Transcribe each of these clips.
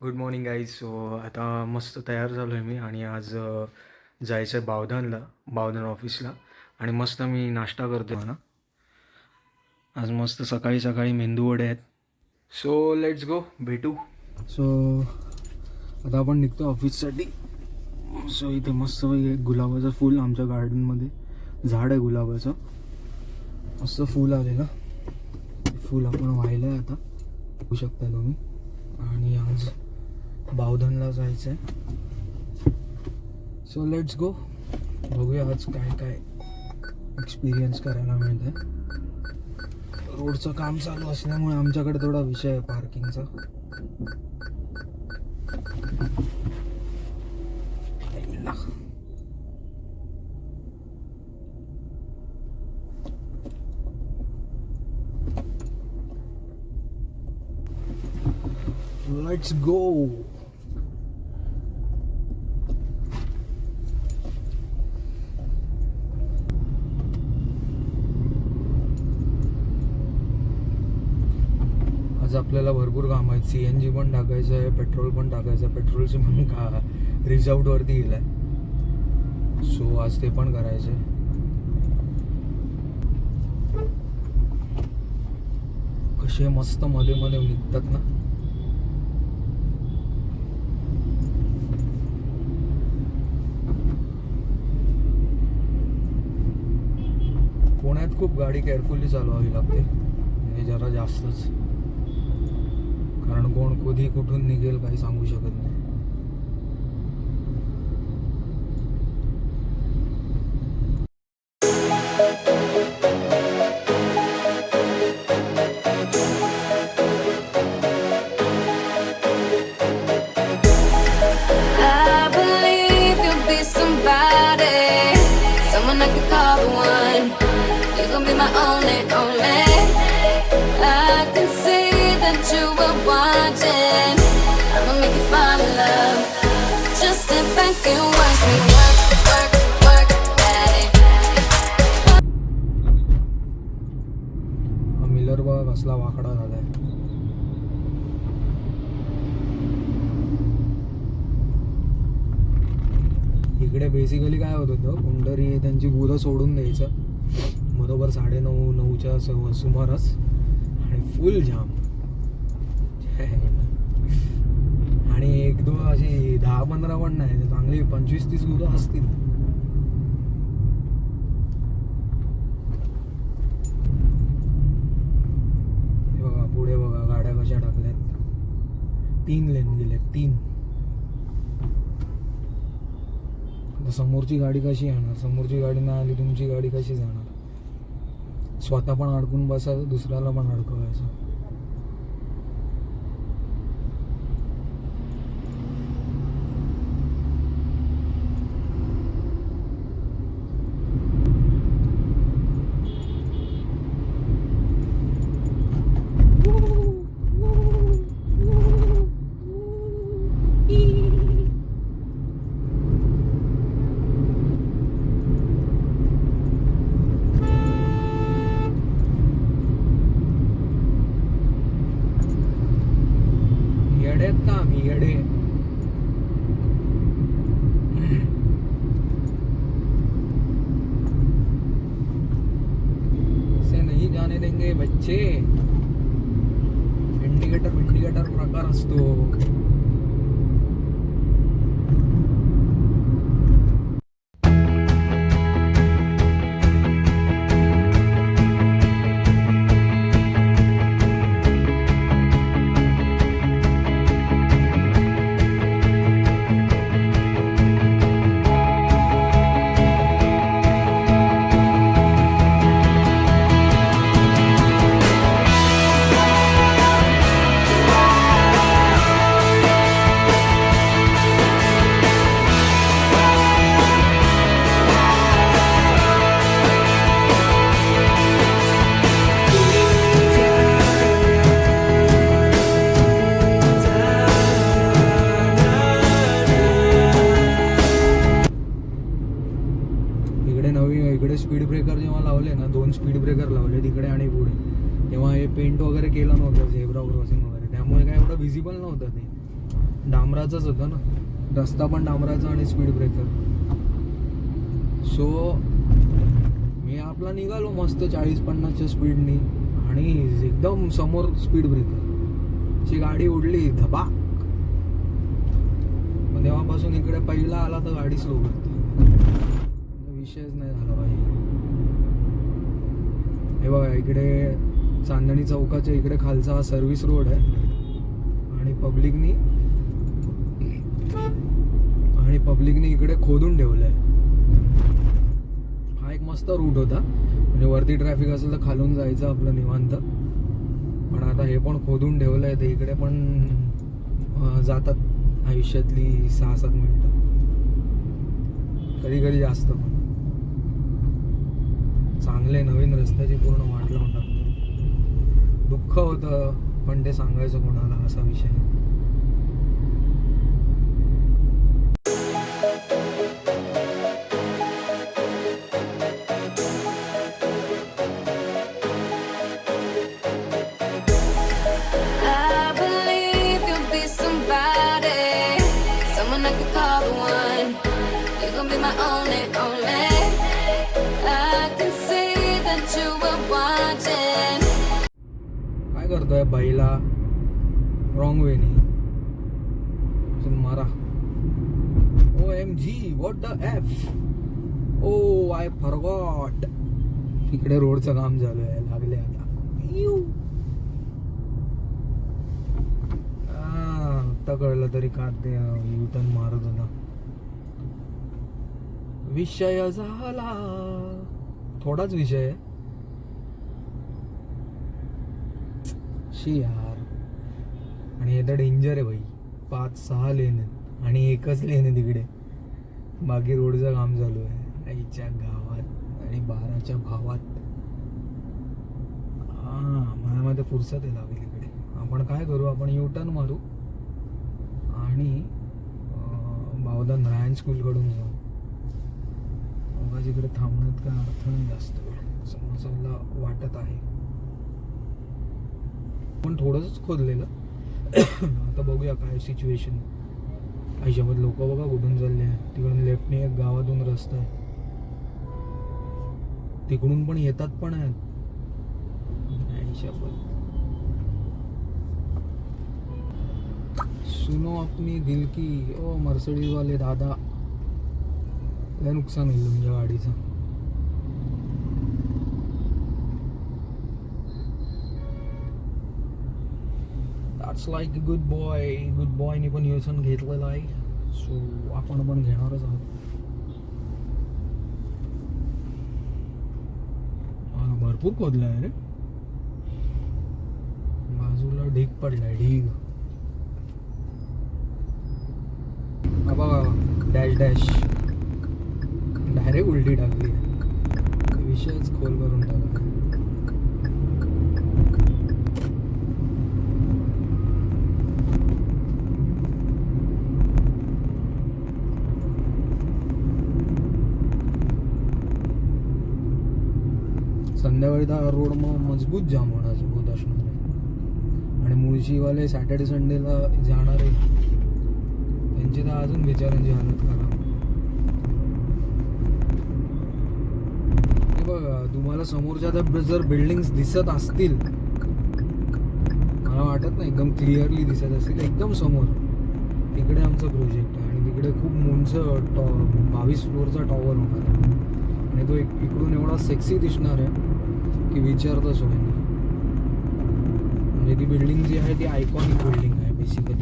Good morning guys. So आता मस्त तयार झालो आहे मी आणि आज जायचं आहे बावधन ऑफिसला. आणि मस्त मी नाश्ता करतो आहे ना. आज मस्त सकाळी सकाळी मेंदू वडे आहेत. सो लेट्स गो, भेटू. सो आता आपण निघतो ऑफिससाठी. सो इथे मस्त गुलाबाचं फूल आमच्या गार्डनमध्ये झाड आहे गुलाबाचं. मस्त फूल आलेलं फूल आपण वाहिलं आहे आता, बघू शकता तुम्ही. आणि आज बावधनला जायचं आहे. सो लेट्स गो, बघूया आज काय काय एक्सपिरियन्स करायला मिळत आहे. रोडचं काम चालू असल्यामुळे आमच्याकडे थोडा विषय आहे पार्किंगचा. Let's go. आज आपल्याला भरपूर काम आहेत. CNG पण टाकायचं आहे, पेट्रोल पण टाकायचं आहे. पेट्रोलचे पण का रिझाउटवरती गेलाय. सो आज ते पण करायचं आहे. कसे मस्त मध्ये मध्ये निघतात ना. पुण्यात खूप गाडी केअरफुली चालवावी लागते, हे जरा जास्तच. कारण कोण कधी कुठून निघेल काही सांगू शकत नाही. Someone I could call the one. You're gonna be my only, only. I can see that you were watching. I'ma make you fall in love. Just step back and watch me work, work, work at it. हा Miller बघा कसला वाकडा झालाय. इकडे basically काय होत होतं, कुंडरी त्यांची गुरं सोडून द्यायचं बरोबर 9:30-9च्या सुमारास, आणि फुल जाम. आणि 1-2 अशी 10-15 पण नाही, चांगली 25-30 गुरं असतील. हे बघा पुढे बघा गाड्या कशा टाकल्यात. 3 लेन गेल्यात, 3. समोरची गाडी कशी येणार? समोरची गाडी नाही आली, तुमची गाडी कशी जाणार? स्वतः पण अडकून बसायचं, दुसऱ्याला पण अडकवायचं. येडे ऐसे नहीं जाने देंगे बच्चे. इंडिकेटर प्रकार असतो. इकडे स्पीड ब्रेकर जेव्हा लावले ना, 2 स्पीड ब्रेकर लावले तिकडे आणि पुढे, तेव्हा हे पेंट वगैरे केलं नव्हतं झेब्रा क्रॉसिंग वगैरे, त्यामुळे काय एवढं व्हिजिबल नव्हतं ते. डांबराचंच होतं ना, रस्ता पण डांबराचा आणि स्पीड ब्रेकर. सो मी आपला निघालो मस्त 40-50च्या स्पीडनी आणि एकदम समोर स्पीड ब्रेकर ची गाडी उडली धबाक. मग तेव्हापासून इकडे पहिला आला तर गाडी स्लो करते, विषयच नाही झाला पाहिजे. हे बघा इकडे चांदणी चौकाच्या इकडे खालचा हा सर्व्हिस रोड आहे आणि पब्लिकनी इकडे खोदून ठेवलंय. हा एक मस्त रूट होता म्हणजे वरती ट्रॅफिक असेल तर खालून जायचं आपलं निवांत. पण आता हे पण खोदून ठेवलंय तर इकडे पण जातात आयुष्यातली 6-7 मिनिटं, कधी कधी जास्त. पण चांगले नवीन रस्त्याची पूर्ण वाट लावून टाकतो. दुःख होतं पण ते सांगायचं कोणाला, असा विषय. I believe you'll be somebody, someone I could call the one. You're gonna be my only, only. I can see that you were watching. काय करतोय बाईला रॉंग वे नी मारा. OMG what the F. Oh I forgot. इकडे रोडचं काम चालू आहे, लागले आता. आता कळलं तरी का ते युटर्न मारत होता. विषय झाला, थोडाच विषय आहे. शी यार. आणि हे तर डेंजर आहे भाई. 5-6 लेन आहेत आणि एकच लेन आहे तिकडे, बाकी रोडचं काम चालू आहे आईच्या गावात आणि 12च्या भावात. माझ्यामध्ये फुरसत आहे लागेल इकडे. आपण काय करू, आपण युटर्न मारू आणि बावधन रायन स्कूलकडून जाऊ. उगाच इकडे थांबण्यात काय अर्थ नाही जास्त वेळ, समजायला वाटत आहे. पण थोडंसंच खोदलेलं. आता बघूया काय सिच्युएशन. आयुष्यामध्ये लोक बघा कुठून चालले आहे. तिकडून लेफ्टने एक गावातून रस्ता आहे, तिकडून पण येतात पण आहेत. सुनो अपनी दिल की. ओ मर्सिडीज वाले दादा, लय नुकसान होईल तुमच्या गाडीचं. दॅट्स लाईक अ गुड बॉयनी पण योसन घेतलेलं आहे. सो आपण पण घेणारच आहोत. भरपूर खोदलं आहे रे, बाजूला ढीग पडलाय, ढीग. बाबा डॅश डॅश डायरेक्ट उलटी टाकली, विषयच खोल करून टाकला. संध्याकाळी तर रोड मजबूत जाम होणार असणार आहे. आणि मुळशीवाले सॅटर्डे संडेला जाणारे त्यांची तर अजून बिचारांची हालत खराब. हे बघा, तुम्हाला समोरच्या त्या जर बिल्डिंग्स दिसत असतील, मला वाटत नाही एकदम क्लिअरली दिसत असतील, एकदम समोर तिकडे आमचा प्रोजेक्ट आहे. आणि तिकडे खूप उंच 22 फ्लोअरचा टॉवर होणार आहे. आणि तो इकडून एवढा सेक्सी दिसणार आहे की विचारताच होईल. म्हणजे ती बिल्डिंग जी आहे ती आयकॉनिक बिल्डिंग आहे बेसिकली.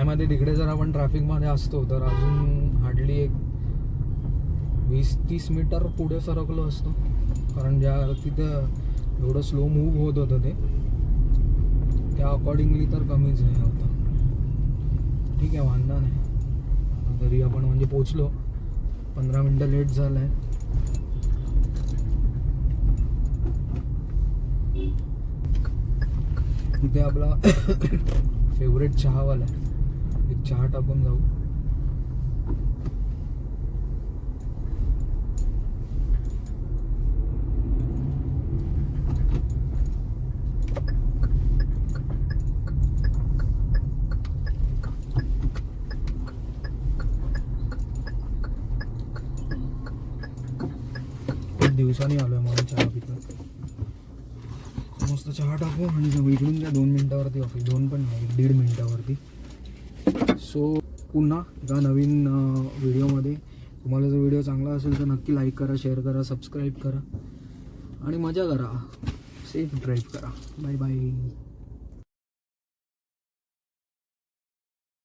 माझ्या मते तिकडे जर आपण ट्रॅफिकमध्ये असतो तर अजून हार्डली एक 20-30 मीटर पुढे सरकलो असतो, कारण ज्या तिथं एवढं स्लो मूव्ह होत होतं ते त्या अकॉर्डिंगली तर कमीच आहे होतं. ठीक आहे, वांधा नाही. तरी आपण म्हणजे पोचलो, 15 मिनटं लेट झालं आहे. इथे आपला फेवरेट चहावाला आहे, एक चहा टाकून जाऊ. दिवसांनी आलोय म्हणून चहा पितो. मस्त चहा टाकू आणि जाऊ. इकडून द्या 2 मिनटावरती ऑफिस, 2 पण नाही, 1.5 मिनटावरती. सो पुन्हा एका नवीन व्हिडिओमध्ये. तुम्हाला जर व्हिडिओ चांगला असेल तर नक्की लाईक करा, शेअर करा, सबस्क्राईब करा आणि मजा करा. सेफ ड्राईव्ह करा. Bye bye.